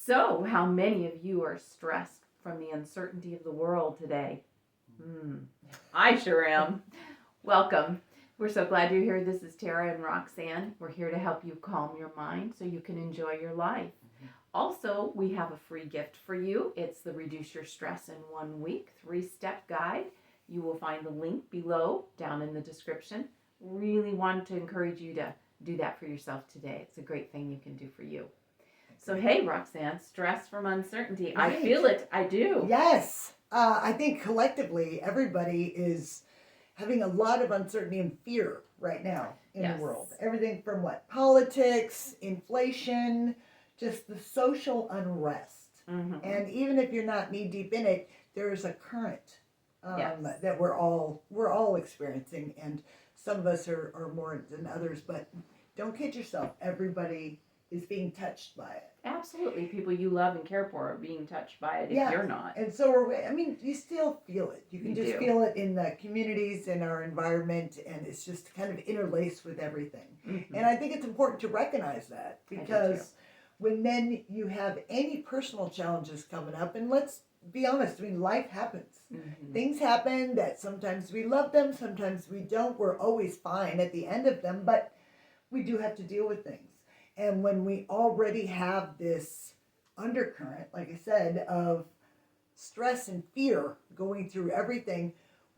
So, how many of you are stressed from the uncertainty of the world today? I sure am. Welcome. We're so glad you're here. This is Tara and Roxanne. We're here to help you calm your mind so you can enjoy your life. Also, we have a free gift for you. It's the Reduce Your Stress in 1 Week 3-step guide. You will find the link below down in the description. Really want to encourage you to do that for yourself today. It's a great thing you can do for you. So, hey, Roxanne, stress from uncertainty. Right. I feel it. I do. Yes. I think collectively, everybody is having a lot of uncertainty and fear right now in the world. Everything from politics, inflation, just the social unrest. And even if you're not knee deep in it, there is a current that we're all experiencing. And some of us are more than others, but don't kid yourself. Everybody is being touched by it. Absolutely. People you love and care for are being touched by it if you're not. And so you still feel it. You can just feel it in the communities, in our environment, and it's just kind of interlaced with everything. And I think it's important to recognize that, because when then you have any personal challenges coming up, and let's be honest, life happens. Things happen that sometimes we love them, sometimes we don't. We're always fine at the end of them, but we do have to deal with things. And when we already have this undercurrent, like I said, of stress and fear going through everything,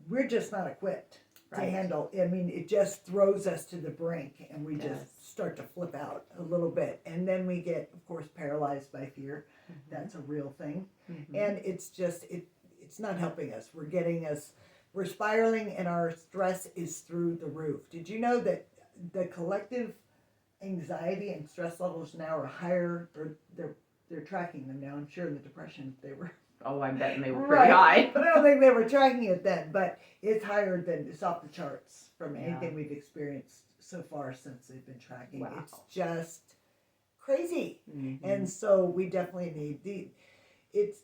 we're just not equipped to handle. It just throws us to the brink, and we just start to flip out a little bit. And then we get, of course, paralyzed by fear. That's a real thing. And it's just, it's not helping us. We're spiraling, and our stress is through the roof. Did you know that the collective anxiety and stress levels now are higher, or they're tracking them now? I'm sure in the Depression they were. Oh, I bet they were pretty high. But I don't think they were tracking it then. But it's higher than, it's off the charts from anything we've experienced so far since they've been tracking. Wow. It's just crazy. And so we definitely need it's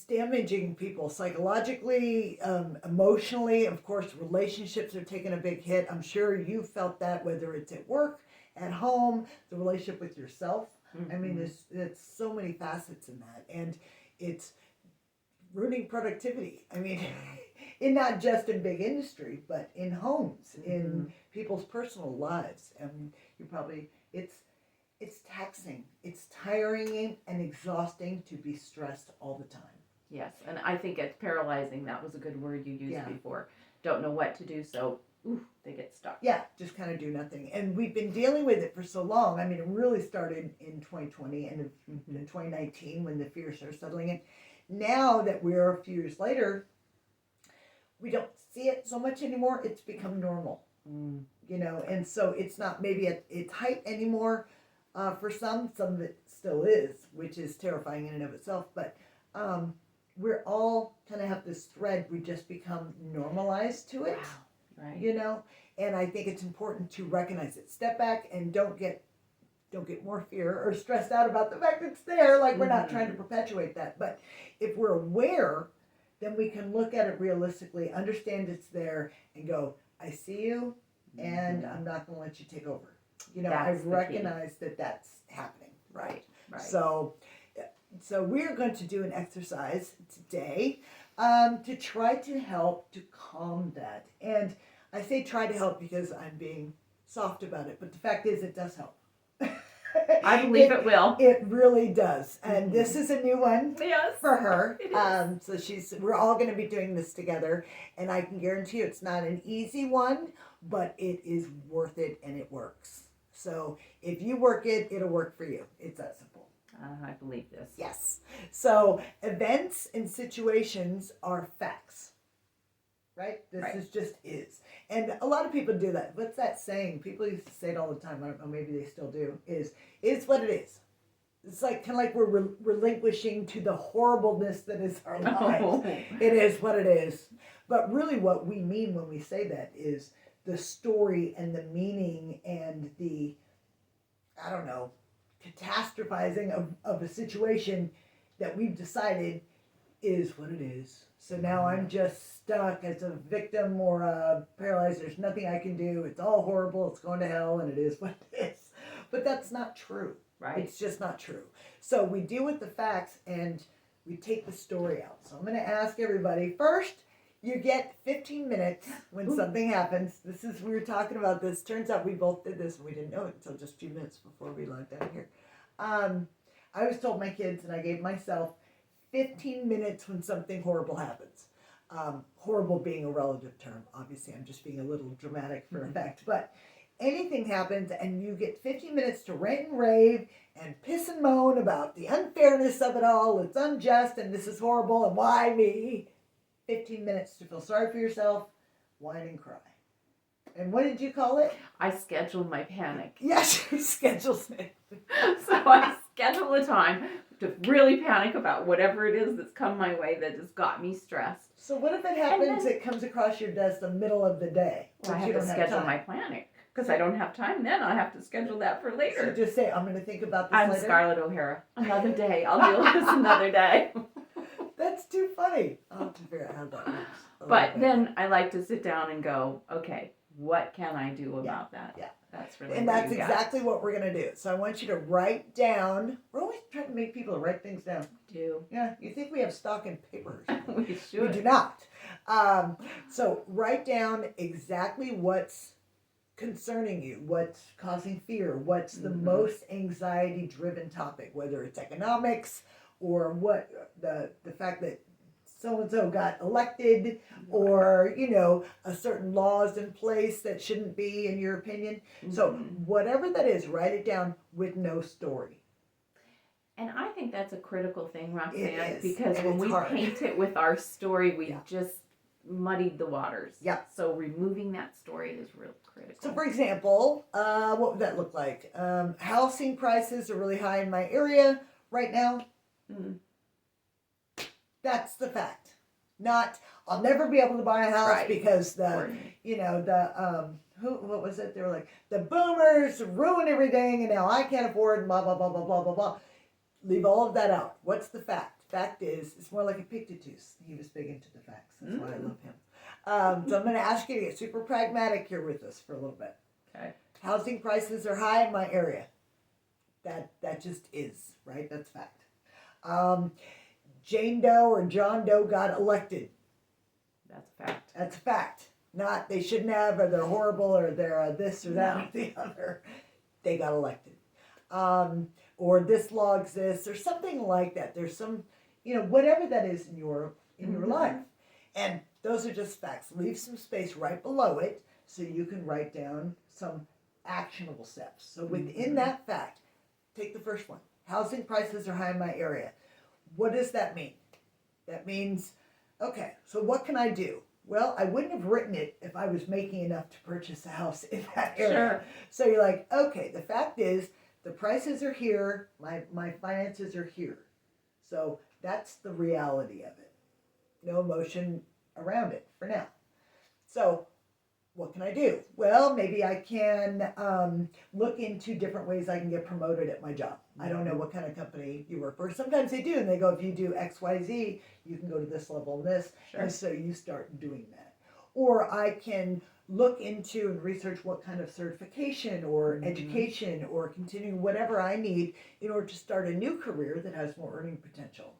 damaging people psychologically, emotionally. Of course, relationships are taking a big hit. I'm sure you felt that, whether it's at work, at home, the relationship with yourself. There's so many facets in that, and it's ruining productivity. In not just in big industry, but in homes, in people's personal lives. And it's taxing, it's tiring and exhausting to be stressed all the time. Yes, and I think it's paralyzing. That was a good word you used before. Don't know what to do, so they get stuck. Yeah, just kind of do nothing. And we've been dealing with it for so long. It really started in 2020 and in 2019 when the fear started settling in. Now that we're a few years later, we don't see it so much anymore. It's become normal, and so it's not maybe at its height anymore for some of it still is, which is terrifying in and of itself. But we're all kind of have this thread. We just become normalized to it. Wow. Right. And I think it's important to recognize it. Step back and don't get more fear or stressed out about the fact it's there. Like, we're not trying to perpetuate that. But if we're aware, then we can look at it realistically, understand it's there, and go, I see you, and I'm not going to let you take over. I recognize that that's happening. Right. So we're going to do an exercise today to try to help to calm that. And I say try to help because I'm being soft about it, but the fact is it does help. I believe it will. It really does. And this is a new one for her. So we're all going to be doing this together. And I can guarantee you it's not an easy one, but it is worth it, and it works. So if you work it, it'll work for you. It's that simple. I believe this. Yes. So events and situations are facts. Right? This is. And a lot of people do that. What's that saying? People used to say it all the time. I don't know, maybe they still do. Is what it is. It's like kind of like we're relinquishing to the horribleness that is our lives. It is what it is. But really what we mean when we say that is the story and the meaning and the, catastrophizing of a situation that we've decided is what it is. So now I'm just stuck as a victim or paralyzed. There's nothing I can do. It's all horrible. It's going to hell, and it is what it is. But that's not true. Right. It's just not true. So we deal with the facts and we take the story out. So I'm going to ask everybody first. You get 15 minutes when something happens. We were talking about this. Turns out we both did this and we didn't know it until just a few minutes before we logged out here. I always told my kids, and I gave myself 15 minutes when something horrible happens. Horrible being a relative term. Obviously, I'm just being a little dramatic for effect. But anything happens and you get 15 minutes to rant and rave and piss and moan about the unfairness of it all. It's unjust and this is horrible and why me? 15 minutes to feel sorry for yourself, whine and cry. And what did you call it? I scheduled my panic. Yes, you scheduled it. So I schedule a time to really panic about whatever it is that's come my way that has got me stressed. So what if it happens, it comes across your desk the middle of the day? Well, I have to schedule my panic. Because I don't have time then, I have to schedule that for later. So you just say, I'm going to think about this later? I'm Scarlett O'Hara. Another day. I'll deal with this another day. That's too funny. I'll have to figure out how that works. But then I like to sit down and go, okay, what can I do about that? Yeah. That's really And that's exactly what we're going to do. So I want you to write down. We're always trying to make people write things down. We do. Yeah. You think we have stock in papers? We should. We do not. So write down exactly what's concerning you, what's causing fear, what's the most anxiety-driven topic, whether it's economics or what the fact that so-and-so got elected or, a certain laws in place that shouldn't be, in your opinion. So whatever that is, write it down with no story. And I think that's a critical thing, Roxanne, is, because when we paint it with our story, we just muddied the waters. Yeah. So removing that story is real critical. So for example, what would that look like? Housing prices are really high in my area right now. That's the fact. Not, I'll never be able to buy a house because what was it? They were like, the boomers ruin everything and now I can't afford blah, blah, blah, blah, blah, blah, blah. Leave all of that out. What's the fact? Fact is, it's more like Epictetus. He was big into the facts. That's why I love him. So I'm going to ask you to get super pragmatic here with us for a little bit. Okay. Housing prices are high in my area. That just is, right? That's fact. Jane Doe or John Doe got elected. That's a fact. That's a fact. Not they shouldn't have, or they're horrible, or they're this or that or the other. They got elected. Or this law exists, or something like that. There's some, whatever that is in your life. And those are just facts. Leave some space right below it so you can write down some actionable steps. So within that fact, take the first one. Housing prices are high in my area. What does that mean? That means, okay, so what can I do? Well, I wouldn't have written it if I was making enough to purchase a house in that area. Sure. So you're like, okay, the fact is, the prices are here, my finances are here. So that's the reality of it. No emotion around it for now. So what can I do? Well, maybe I can look into different ways I can get promoted at my job. I don't know what kind of company you work for. Sometimes they do, and they go, if you do X, Y, Z, you can go to this level and this. Sure. And so you start doing that. Or I can look into and research what kind of certification or education or continuing whatever I need in order to start a new career that has more earning potential.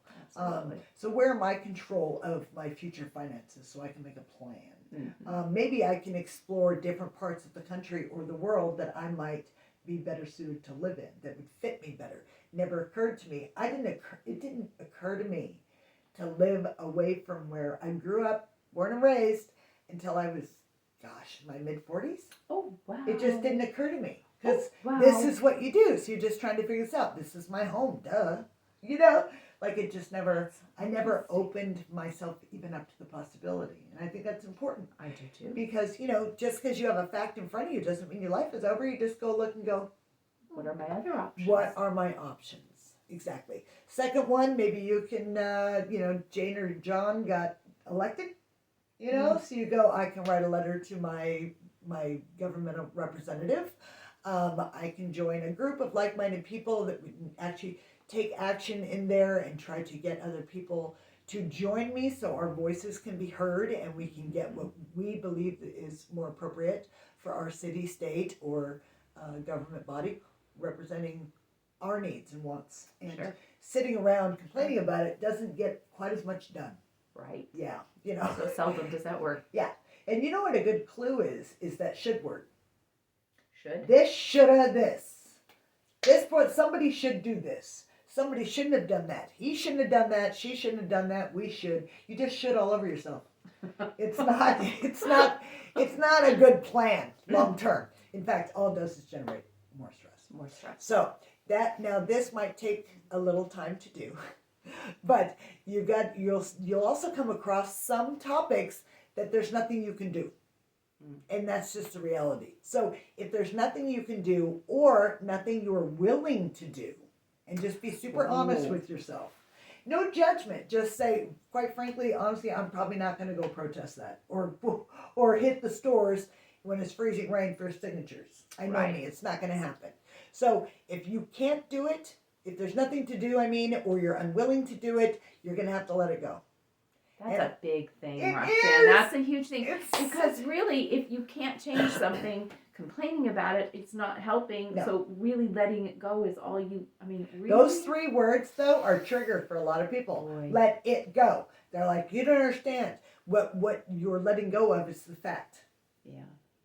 So where am I control of my future finances so I can make a plan? Maybe I can explore different parts of the country or the world that I might be better suited to live in, that would fit me better. Never occurred to me. It didn't occur to me to live away from where I grew up, born and raised, until I was, my mid-40s. Oh, wow. It just didn't occur to me. Because this is what you do. So you're just trying to figure this out. This is my home, duh. Like it just I never opened myself even up to the possibility. And I think that's important. I do too. Because, just because you have a fact in front of you doesn't mean your life is over. You just go look and go, what are my other options? What are my options? Exactly. Second one, maybe you can, Jane or John got elected, so you go, I can write a letter to my governmental representative. I can join a group of like-minded people that would actually take action in there and try to get other people to join me so our voices can be heard and we can get what we believe is more appropriate for our city, state, or government body representing our needs and wants. And Sure. sitting around complaining about it doesn't get quite as much done. Right. Yeah, So seldom does that work. Yeah. And you know what a good clue is that should word. Should. This, shoulda, this. This point, somebody should do this. Somebody shouldn't have done that. He shouldn't have done that. She shouldn't have done that. We should. You just should all over yourself. It's not a good plan long term. In fact, all it does is generate more stress. More stress. So this might take a little time to do, but you'll also come across some topics that there's nothing you can do. And that's just the reality. So if there's nothing you can do or nothing you're willing to do, and just be super honest with yourself. No judgment. Just say, quite frankly, honestly, I'm probably not going to go protest that or hit the stores when it's freezing rain for signatures. I know me. It's not going to happen. So if you can't do it, if there's nothing to do, or you're unwilling to do it, you're going to have to let it go. That's a big thing, Roxanne. Is. That's a huge thing. Because really, if you can't change something, complaining about it, it's not helping. No. So really letting it go is all you, really. Those 3 words, though, are triggered for a lot of people. Boy. Let it go. They're like, you don't understand. What you're letting go of is the fact. Yeah.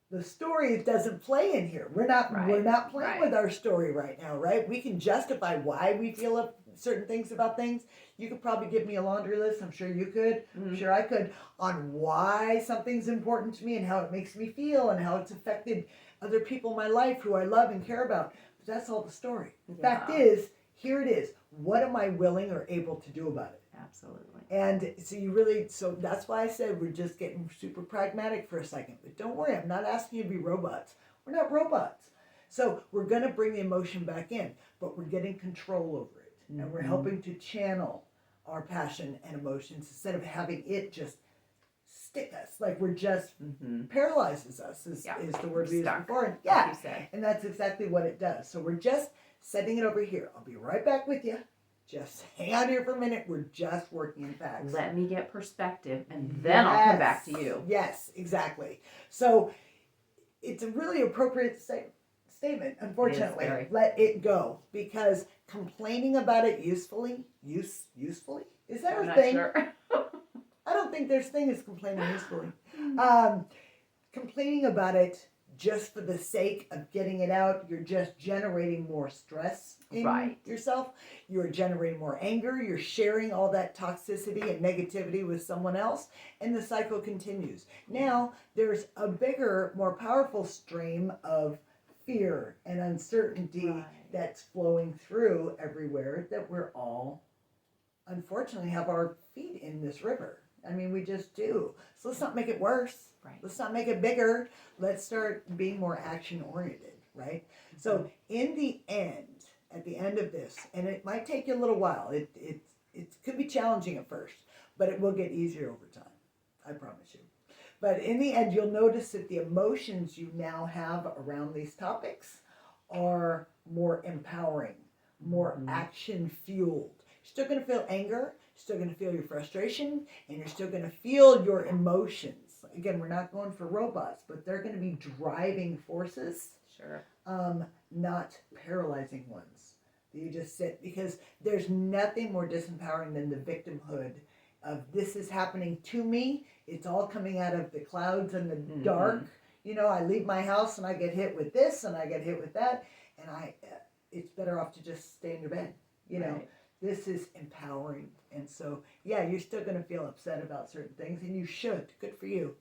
The story doesn't play in here. We're not playing with our story right now, right? We can justify why we feel certain things about things. You could probably give me a laundry list. I'm sure you could. Mm-hmm. I'm sure I could, on why something's important to me and how it makes me feel and how it's affected other people in my life who I love and care about. But that's all the story. The fact is, here it is. What am I willing or able to do about it? Absolutely. And so that's why I said we're just getting super pragmatic for a second. But don't worry, I'm not asking you to be robots. We're not robots. So we're going to bring the emotion back in, but we're getting control over it. Mm-hmm. And we're helping to channel our passion and emotions instead of having it just stick us. Like we're just paralyzes us is the word we used before. And and that's exactly what it does. So we're just setting it over here. I'll be right back with you. Just hang out here for a minute. We're just working in facts. Let me get perspective, and then I'll come back to you. Yes, exactly. So it's a really appropriate statement, unfortunately. Let it go. Because complaining about it usefully? Is that a thing? Sure. I don't think there's thing as complaining usefully. Complaining about it just for the sake of getting it out, you're just generating more stress in yourself. You're generating more anger. You're sharing all that toxicity and negativity with someone else, and the cycle continues. Now, there's a bigger, more powerful stream of fear and uncertainty that's flowing through everywhere that we're all, unfortunately, have our feet in this river. We just do. So let's not make it worse. Let's not make it bigger. Let's start being more action-oriented, right? Mm-hmm. So in the end, at the end of this, and it might take you a little while. It could be challenging at first, but it will get easier over time. I promise you. But in the end, you'll notice that the emotions you now have around these topics are more empowering, more action-fueled. You're still going to feel anger. You're still going to feel your frustration, and you're still going to feel your emotions. Again, we're not going for robots, but they're going to be driving forces, not paralyzing ones. You just sit, because there's nothing more disempowering than the victimhood of this is happening to me. It's all coming out of the clouds and the dark. I leave my house and I get hit with this and I get hit with that, and it's better off to just stay in your bed. This is empowering. And so, you're still going to feel upset about certain things, and you should. Good for you.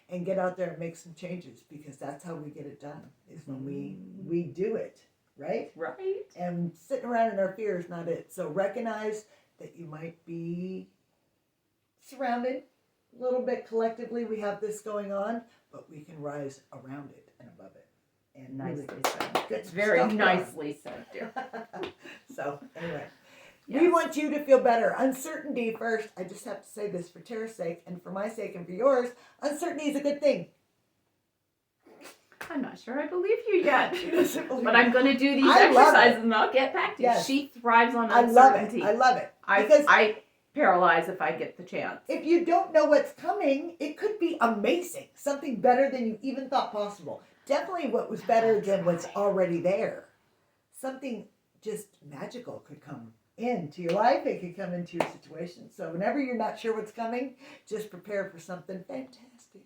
And get out there and make some changes, because that's how we get it done, is when we do it, right? Right. And sitting around in our fear is not it. So recognize that you might be surrounded a little bit collectively. We have this going on, but we can rise around it and above it. And nicely said. It's very nicely said, dear. So, anyway. Yes. We want you to feel better. Uncertainty first. I just have to say this for Tara's sake and for my sake and for yours. Uncertainty is a good thing. I'm not sure I believe you yet. But I'm going to do these exercises and I'll get back to you. Yes. She thrives on uncertainty. I love it. I paralyze if I get the chance. If you don't know what's coming, it could be amazing. Something better than you even thought possible. Definitely what was better than what's already there. Something just magical could come into your life. It could come into your situation. So whenever you're not sure what's coming, just prepare for something fantastic.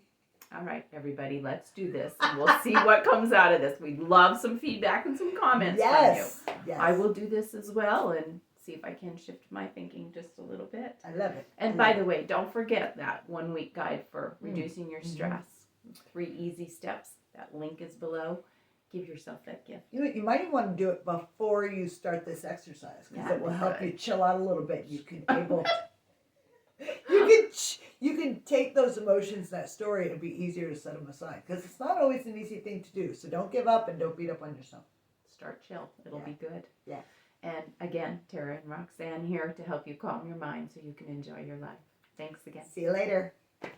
All right, everybody, let's do this. And we'll see what comes out of this. We'd love some feedback and some comments from you. Yes. I will do this as well and see if I can shift my thinking just a little bit. I love it. And by the way, don't forget that 1-week guide for reducing your stress. 3 easy steps. That link is below. Give yourself that gift. You might even want to do it before you start this exercise because it will help you chill out a little bit. You can take those emotions, that story, it'll be easier to set them aside because it's not always an easy thing to do. So don't give up and don't beat up on yourself. Start chill. It'll be good. Yeah. And again, Tara and Roxanne here to help you calm your mind so you can enjoy your life. Thanks again. See you later.